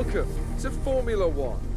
Welcome to Formula One.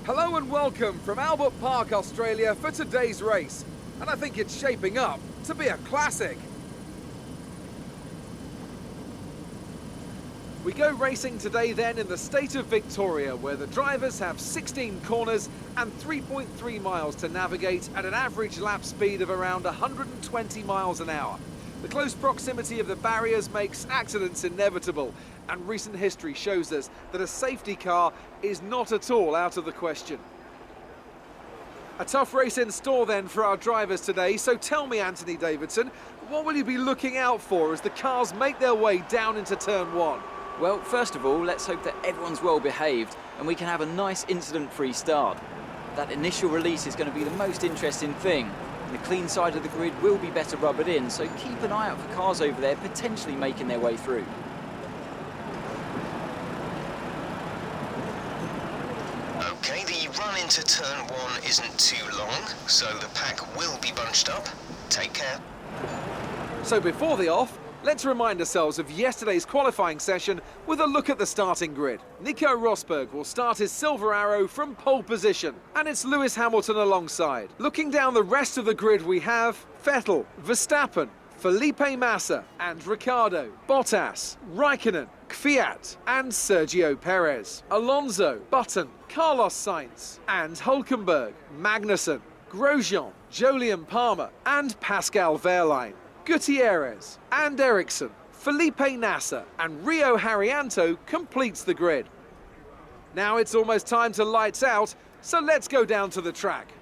Hello and welcome from Albert Park, Australia for today's race. And I think it's shaping up to be a classic. We go racing today then in the state of Victoria, where the drivers have 16 corners and 3.3 miles to navigate at an average lap speed of around 120 miles an hour. The close proximity of the barriers makes accidents inevitable, and recent history shows us that a safety car is not at all out of the question. A tough race in store then for our drivers today, so tell me, Anthony Davidson, what will you be looking out for as the cars make their way down into turn one? Well, first of all, let's hope that everyone's well behaved and we can have a nice incident-free start. That initial release is going to be the most interesting thing. The clean side of the grid will be better rubbered in, so keep an eye out for cars over there potentially making their way through. Okay, the run into turn one isn't too long, so the pack will be bunched up. Take care. So before the off, let's remind ourselves of yesterday's qualifying session with a look at the starting grid. Nico Rosberg will start his Silver Arrow from pole position, and it's Lewis Hamilton alongside. Looking down the rest of the grid, we have Vettel, Verstappen, Felipe Massa and Ricciardo, Bottas, Raikkonen, Kvyat and Sergio Perez, Alonso, Button, Carlos Sainz and Hülkenberg, Magnussen, Grosjean, Jolyon Palmer and Pascal Wehrlein, Gutierrez and Ericsson, Felipe Nasser and Rio Haryanto completes the grid. Now it's almost time to lights out, so let's go down to the track.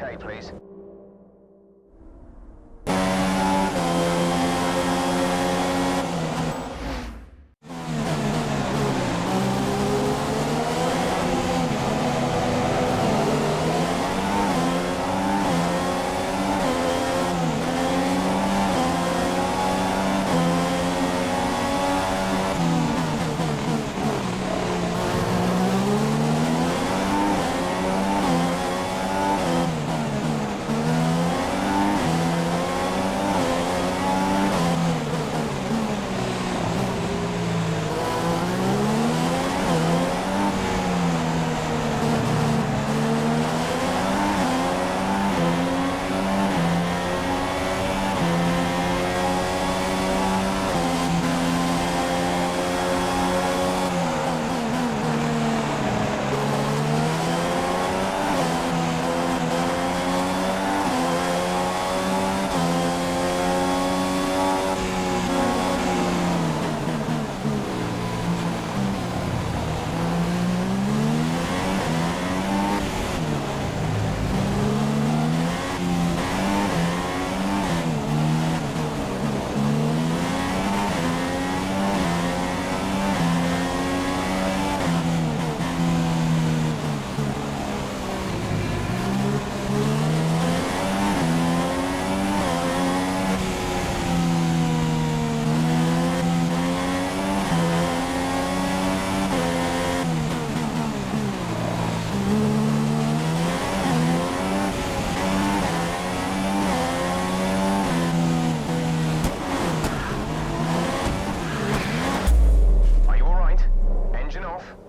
stay, please.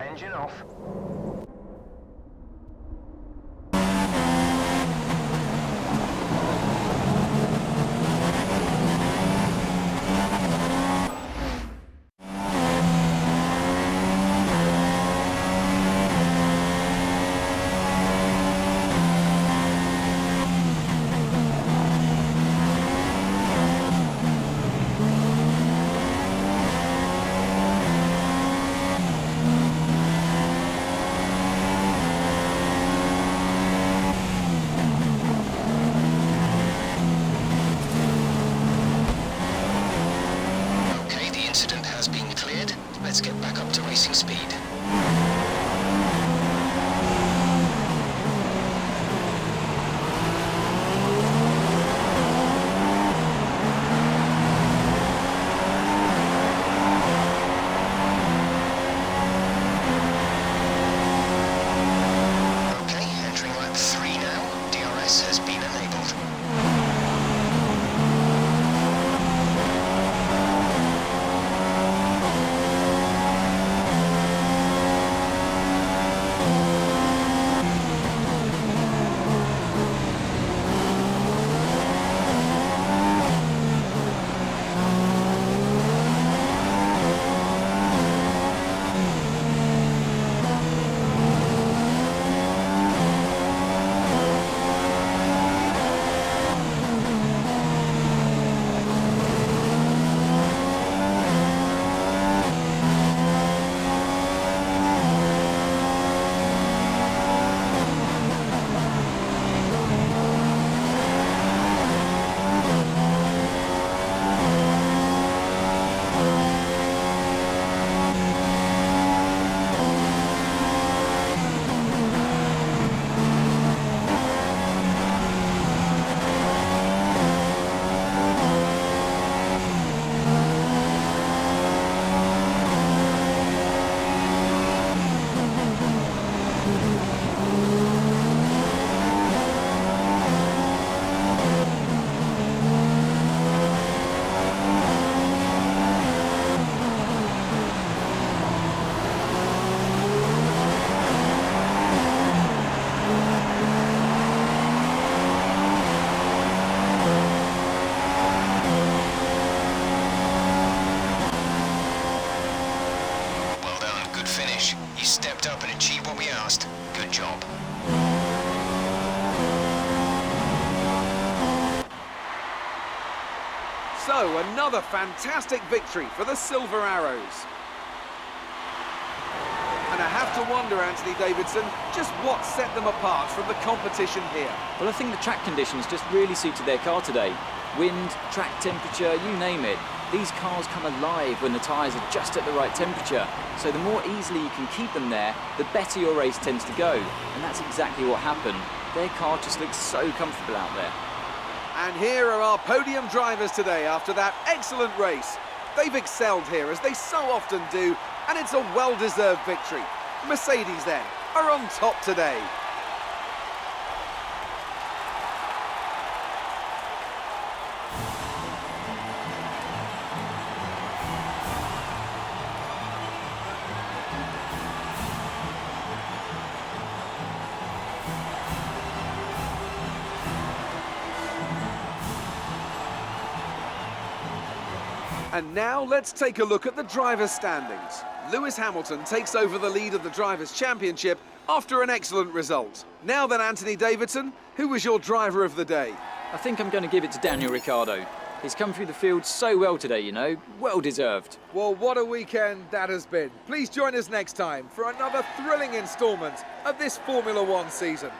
Engine off. Let's get back up to racing speed. Okay, entering lap 3 now. DRS has been enabled. You stepped up and achieved what we asked. Good job. So, another fantastic victory for the Silver Arrows. And to have to wonder, Anthony Davidson, just what set them apart from the competition here. Well, I think the track conditions just really suited their car today. Wind, track temperature, you name it. These cars come alive when the tyres are just at the right temperature. So the more easily you can keep them there, the better your race tends to go. And that's exactly what happened. Their car just looks so comfortable out there. And here are our podium drivers today after that excellent race. They've excelled here, as they so often do, and it's a well-deserved victory. Mercedes, then, are on top today. And now let's take a look at the drivers' standings. Lewis Hamilton takes over the lead of the Drivers' Championship after an excellent result. Now then, Anthony Davidson, who was your driver of the day? I think I'm going to give it to Daniel Ricciardo. He's come through the field so well today, you know, well deserved. Well, what a weekend that has been. Please join us next time for another thrilling instalment of this Formula One season.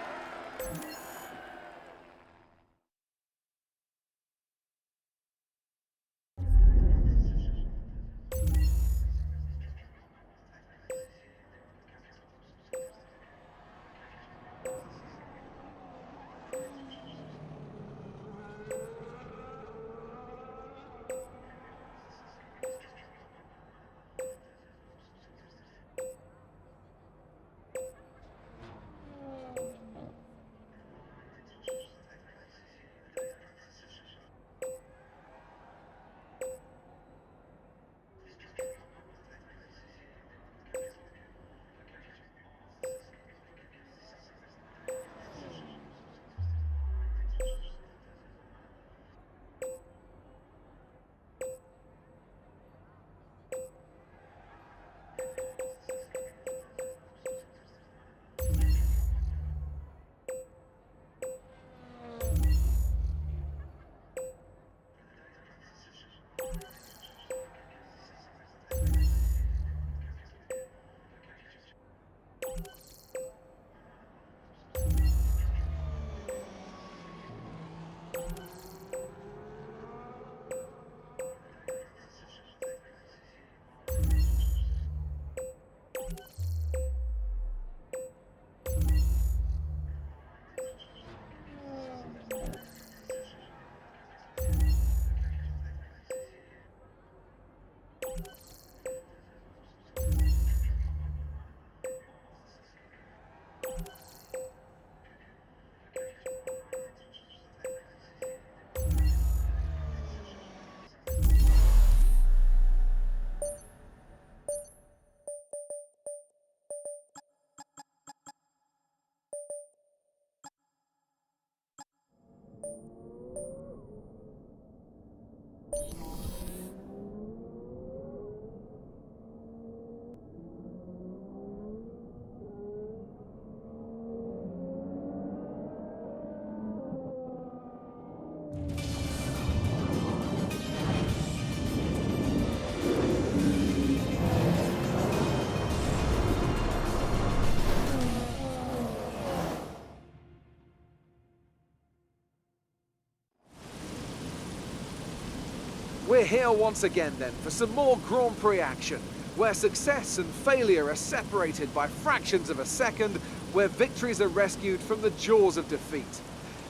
We're here once again then for some more Grand Prix action, where success and failure are separated by fractions of a second, where victories are rescued from the jaws of defeat.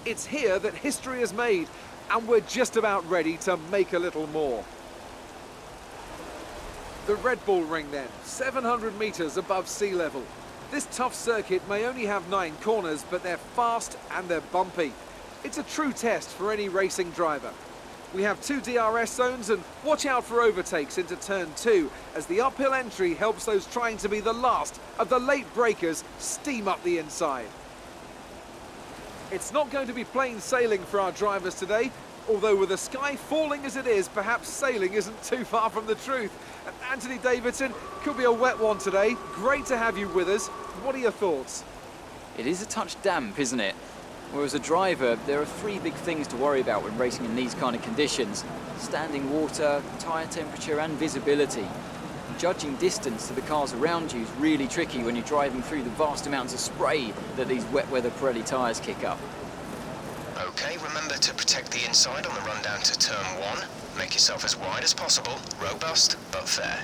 It's here that history is made, and we're just about ready to make a little more. The Red Bull Ring then, 700 metres above sea level. This tough circuit may only have 9 corners, but they're fast and they're bumpy. It's a true test for any racing driver. We have 2 DRS zones, and watch out for overtakes into turn 2 as the uphill entry helps those trying to be the last of the late breakers steam up the inside. It's not going to be plain sailing for our drivers today, although with the sky falling as it is, perhaps sailing isn't too far from the truth. And Anthony Davidson, could be a wet one today. Great to have you with us. What are your thoughts? It is a touch damp, isn't it? Well, as a driver, there are 3 big things to worry about when racing in these kind of conditions: standing water, tyre temperature and visibility. judging distance to the cars around you is really tricky when you're driving through the vast amounts of spray that these wet weather Pirelli tyres kick up. Okay, remember to protect the inside on the run down to turn 1. Make yourself as wide as possible, robust but fair.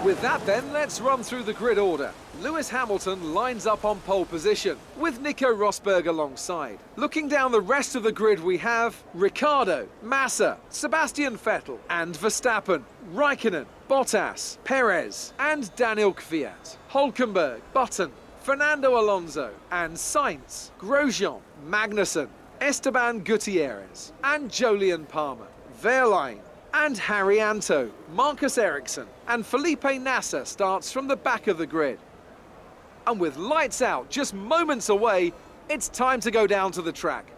With that then, let's run through the grid order. Lewis Hamilton lines up on pole position, with Nico Rosberg alongside. Looking down the rest of the grid we have Ricciardo, Massa, Sebastian Vettel and Verstappen, Raikkonen, Bottas, Perez and Daniel Kvyat, Hülkenberg, Button, Fernando Alonso and Sainz, Grosjean, Magnussen, Esteban Gutierrez and Jolyon Palmer, Verlaine and Harry Anto, Marcus Ericsson and Felipe Nasser starts from the back of the grid. And with lights out just moments away, it's time to go down to the track.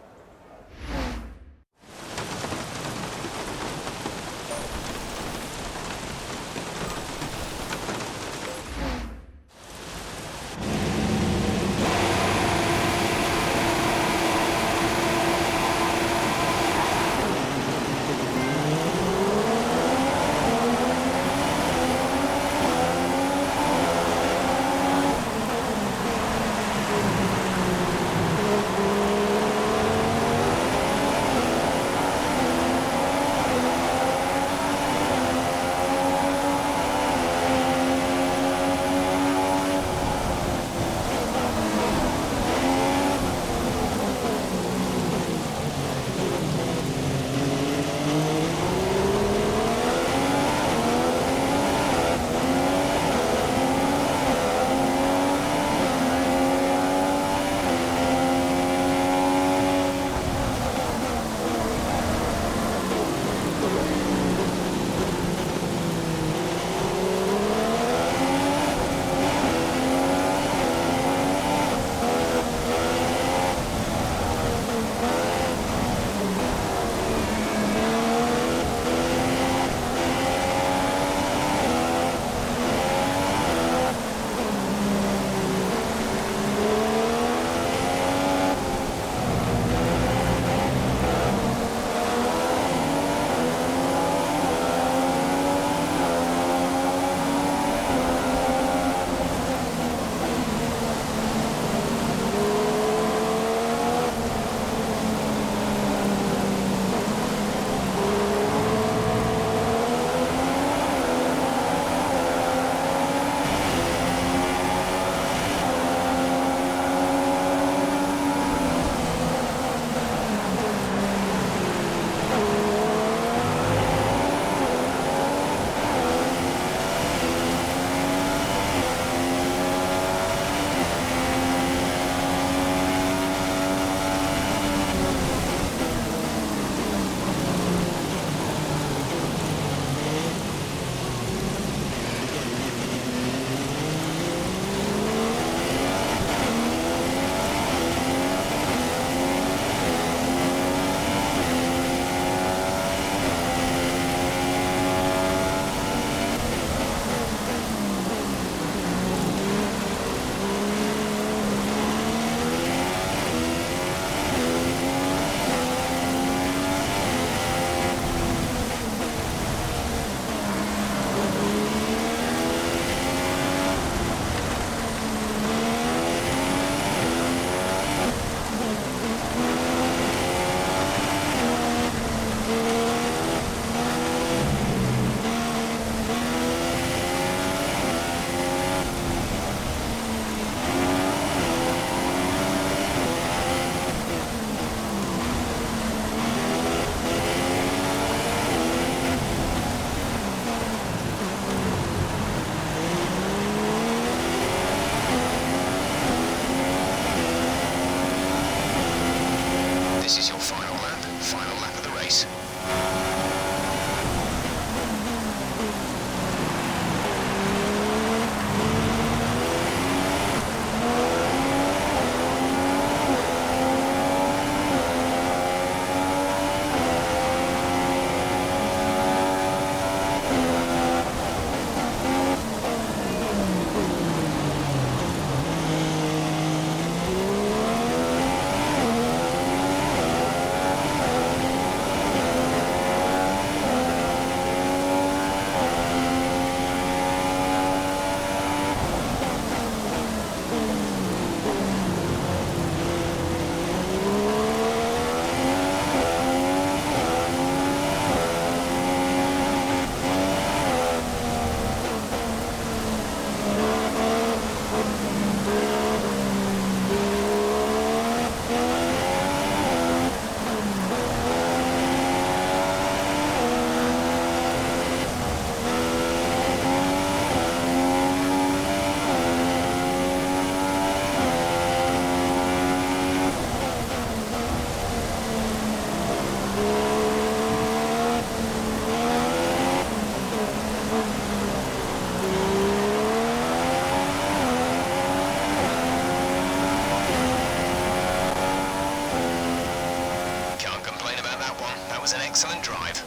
excellent drive.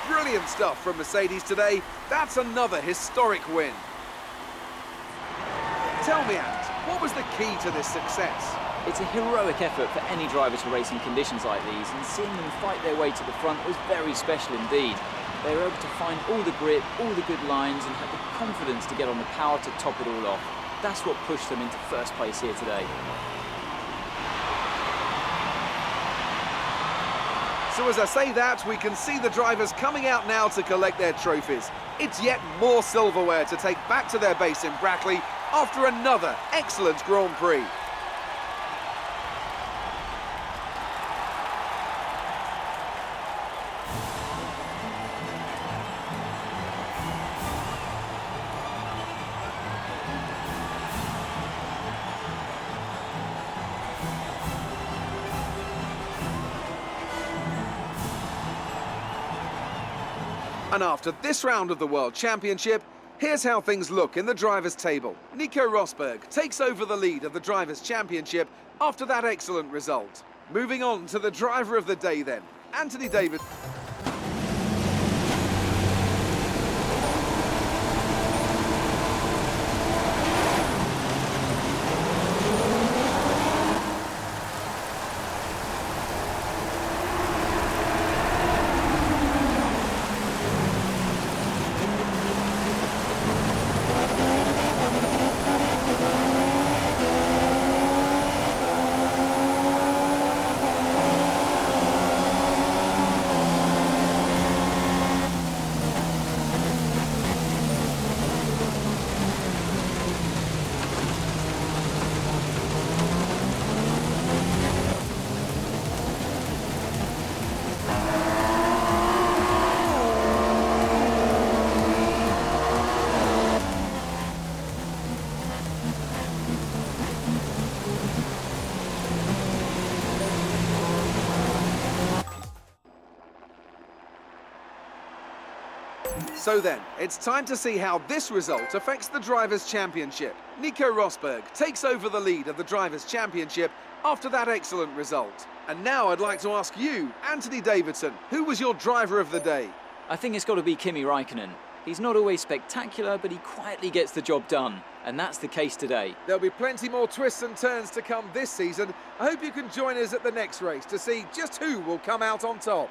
Brilliant stuff from Mercedes today. That's another historic win. Tell me, Ant, what was the key to this success? It's a heroic effort for any driver to race in conditions like these, and seeing them fight their way to the front was very special indeed. They were able to find all the grip, all the good lines, and had the confidence to get on the power to top it all off. That's what pushed them into first place here today. So as I say that, we can see the drivers coming out now to collect their trophies. It's yet more silverware to take back to their base in Brackley after another excellent Grand Prix. And after this round of the World Championship, here's how things look in the Drivers' Table. Nico Rosberg takes over the lead of the Drivers' Championship after that excellent result. Moving on to the Driver of the Day then, Anthony David. So then, it's time to see how this result affects the Drivers' Championship. Nico Rosberg takes over the lead of the Drivers' Championship after that excellent result. And now I'd like to ask you, Anthony Davidson, who was your driver of the day? I think it's got to be Kimi Räikkönen. He's not always spectacular, but he quietly gets the job done. And that's the case today. There'll be plenty more twists and turns to come this season. I hope you can join us at the next race to see just who will come out on top.